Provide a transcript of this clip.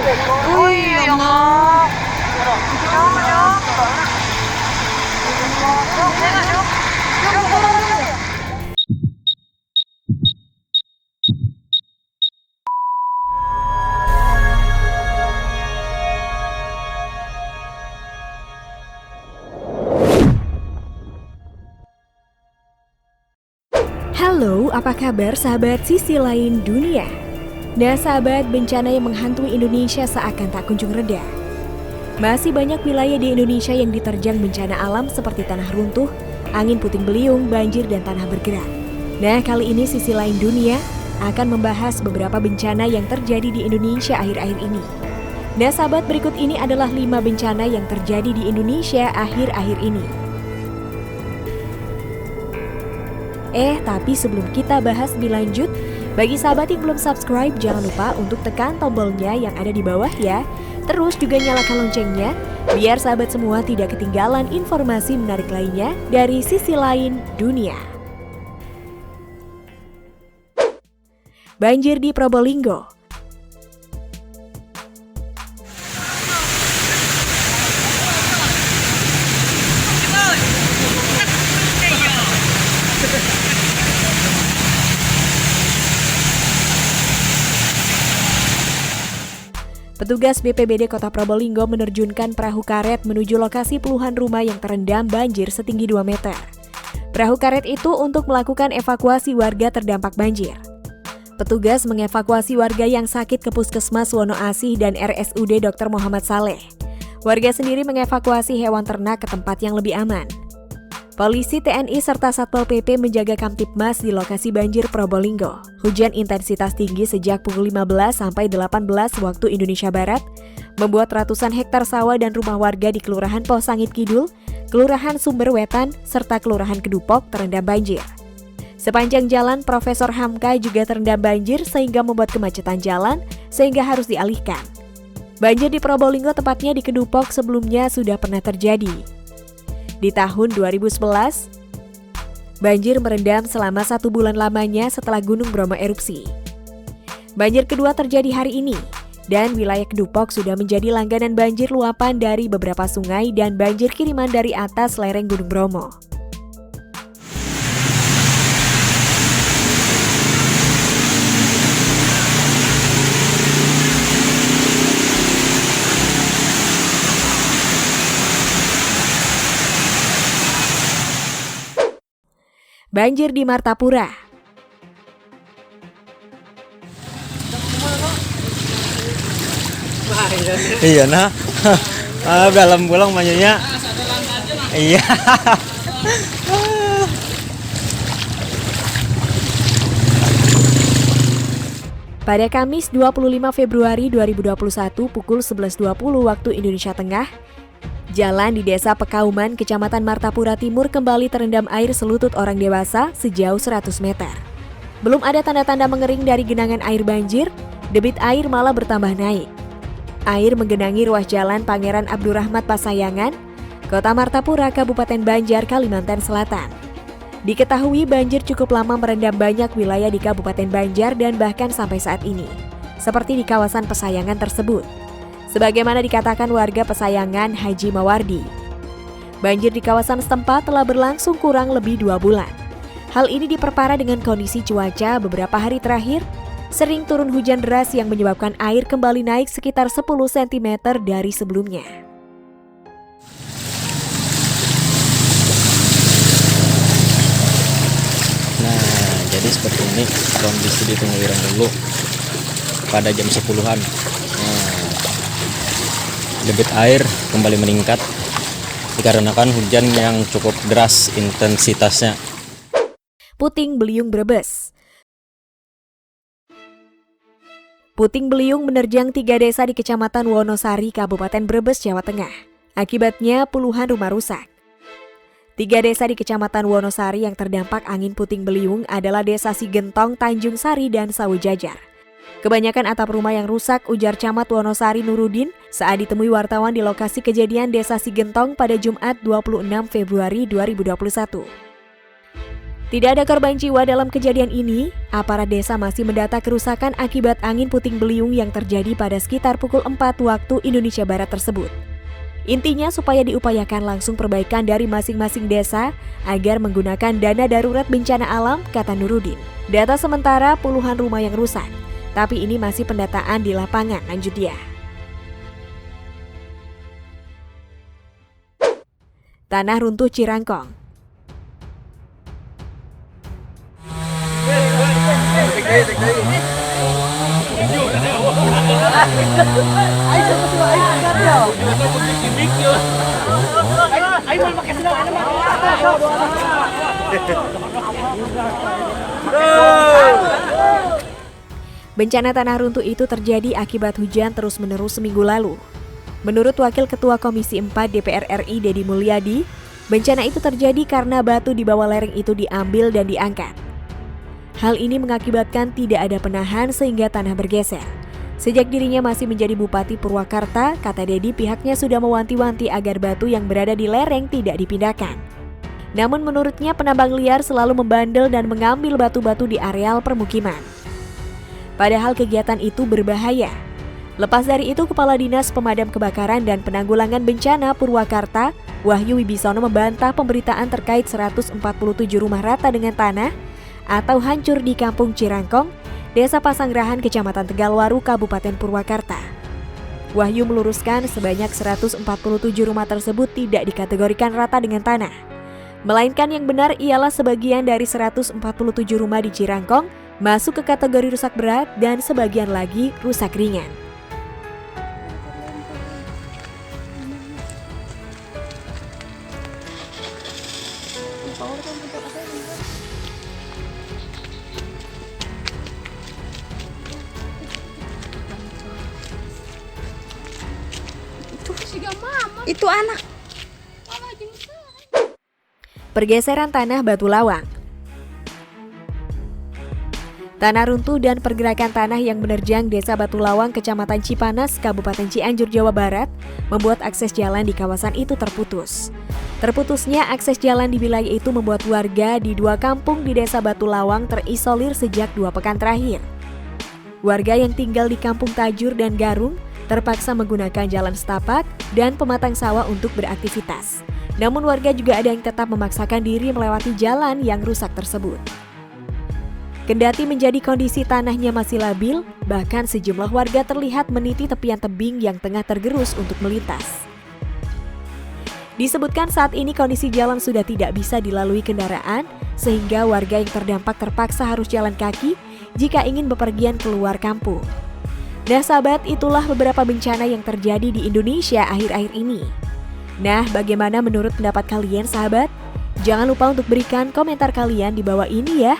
Uy, Allah. Halo, apa kabar sahabat sisi lain dunia? Nah sahabat, bencana yang menghantui Indonesia seakan tak kunjung reda. Masih banyak wilayah di Indonesia yang diterjang bencana alam seperti tanah runtuh, angin puting beliung, banjir, dan tanah bergerak. Nah kali ini sisi lain dunia akan membahas beberapa bencana yang terjadi di Indonesia akhir-akhir ini. Nah sahabat, berikut ini adalah 5 bencana yang terjadi di Indonesia akhir-akhir ini. Tapi sebelum kita bahas lebih lanjut, bagi sahabat yang belum subscribe, jangan lupa untuk tekan tombolnya yang ada di bawah ya. Terus juga nyalakan loncengnya, biar sahabat semua tidak ketinggalan informasi menarik lainnya dari sisi lain dunia. Banjir di Probolinggo. Petugas BPBD Kota Probolinggo menerjunkan perahu karet menuju lokasi puluhan rumah yang terendam banjir setinggi 2 meter. Perahu karet itu untuk melakukan evakuasi warga terdampak banjir. Petugas mengevakuasi warga yang sakit ke Puskesmas Wono Asih dan RSUD Dr. Muhammad Saleh. Warga sendiri mengevakuasi hewan ternak ke tempat yang lebih aman. Polisi, TNI, serta Satpol PP menjaga Kamtibmas di lokasi banjir Probolinggo. Hujan intensitas tinggi sejak pukul 15 sampai 18 waktu Indonesia Barat membuat ratusan hektar sawah dan rumah warga di Kelurahan Posangit Kidul, Kelurahan Sumberwetan, serta Kelurahan Kedupok terendam banjir. Sepanjang jalan Profesor Hamka juga terendam banjir sehingga membuat kemacetan jalan sehingga harus dialihkan. Banjir di Probolinggo, tepatnya di Kedupok, sebelumnya sudah pernah terjadi. Di tahun 2011, banjir merendam selama 1 bulan lamanya setelah Gunung Bromo erupsi. Banjir kedua terjadi hari ini, dan wilayah Kedupok sudah menjadi langganan banjir luapan dari beberapa sungai dan banjir kiriman dari atas lereng Gunung Bromo. Banjir di Martapura. Iya nah, dalam pulang majunya. Iya. Pada Kamis 25 Februari 2021 pukul 11.20 waktu Indonesia Tengah, jalan di Desa Pekauman, Kecamatan Martapura Timur kembali terendam air selutut orang dewasa sejauh 100 meter. Belum ada tanda-tanda mengering dari genangan air banjir, debit air malah bertambah naik. Air menggenangi ruas jalan Pangeran Abdurrahmat Pasayangan, Kota Martapura, Kabupaten Banjar, Kalimantan Selatan. Diketahui banjir cukup lama merendam banyak wilayah di Kabupaten Banjar dan bahkan sampai saat ini, seperti di kawasan Pasayangan tersebut. Sebagaimana dikatakan warga Pasayangan Haji Mawardi, banjir di kawasan setempat telah berlangsung kurang lebih 2 bulan. Hal ini diperparah dengan kondisi cuaca beberapa hari terakhir, sering turun hujan deras yang menyebabkan air kembali naik sekitar 10 cm dari sebelumnya. Nah, jadi seperti ini kondisi di Tungguwiran dulu pada jam 10-an. Debit air kembali meningkat dikarenakan hujan yang cukup deras intensitasnya. Puting Beliung Brebes. Puting beliung menerjang 3 desa di Kecamatan Wonosari, Kabupaten Brebes, Jawa Tengah. Akibatnya puluhan rumah rusak. 3 desa di Kecamatan Wonosari yang terdampak angin puting beliung adalah Desa Sigentong, Tanjung Sari, dan Sawu Jajar. Kebanyakan atap rumah yang rusak, ujar Camat Wonosari Nurudin saat ditemui wartawan di lokasi kejadian Desa Sigentong pada Jumat 26 Februari 2021. Tidak ada korban jiwa dalam kejadian ini, aparat desa masih mendata kerusakan akibat angin puting beliung yang terjadi pada sekitar pukul 4 waktu Indonesia Barat tersebut. Intinya supaya diupayakan langsung perbaikan dari masing-masing desa agar menggunakan dana darurat bencana alam, kata Nurudin. Data sementara puluhan rumah yang rusak, tapi ini masih pendataan di lapangan, lanjut dia. Tanah runtuh Cirangkong. Bencana tanah runtuh itu terjadi akibat hujan terus-menerus seminggu lalu. Menurut Wakil Ketua Komisi 4 DPR RI Deddy Mulyadi, bencana itu terjadi karena batu di bawah lereng itu diambil dan diangkat. Hal ini mengakibatkan tidak ada penahan sehingga tanah bergeser. Sejak dirinya masih menjadi Bupati Purwakarta, kata Deddy pihaknya sudah mewanti-wanti agar batu yang berada di lereng tidak dipindahkan. Namun menurutnya penambang liar selalu membandel dan mengambil batu-batu di areal permukiman. Padahal kegiatan itu berbahaya. Lepas dari itu, Kepala Dinas Pemadam Kebakaran dan Penanggulangan Bencana Purwakarta, Wahyu Wibisono membantah pemberitaan terkait 147 rumah rata dengan tanah atau hancur di Kampung Cirangkong, Desa Pasanggerahan, Kecamatan Tegalwaru, Kabupaten Purwakarta. Wahyu meluruskan sebanyak 147 rumah tersebut tidak dikategorikan rata dengan tanah. Melainkan yang benar ialah sebagian dari 147 rumah di Cirangkong masuk ke kategori rusak berat dan sebagian lagi rusak ringan. Itu anak. Pergeseran tanah Batu Lawang. Tanah runtuh dan pergerakan tanah yang menerjang Desa Batu Lawang, Kecamatan Cipanas, Kabupaten Cianjur, Jawa Barat, membuat akses jalan di kawasan itu terputus. Terputusnya akses jalan di wilayah itu membuat warga di 2 kampung di Desa Batu Lawang terisolir sejak 2 pekan terakhir. Warga yang tinggal di Kampung Tajur dan Garung terpaksa menggunakan jalan setapak dan pematang sawah untuk beraktivitas. Namun warga juga ada yang tetap memaksakan diri melewati jalan yang rusak tersebut. Kendati menjadi kondisi tanahnya masih labil, bahkan sejumlah warga terlihat meniti tepian tebing yang tengah tergerus untuk melintas. Disebutkan saat ini kondisi jalan sudah tidak bisa dilalui kendaraan, sehingga warga yang terdampak terpaksa harus jalan kaki jika ingin bepergian keluar kampung. Nah sahabat, itulah beberapa bencana yang terjadi di Indonesia akhir-akhir ini. Nah, bagaimana menurut pendapat kalian sahabat? Jangan lupa untuk berikan komentar kalian di bawah ini ya.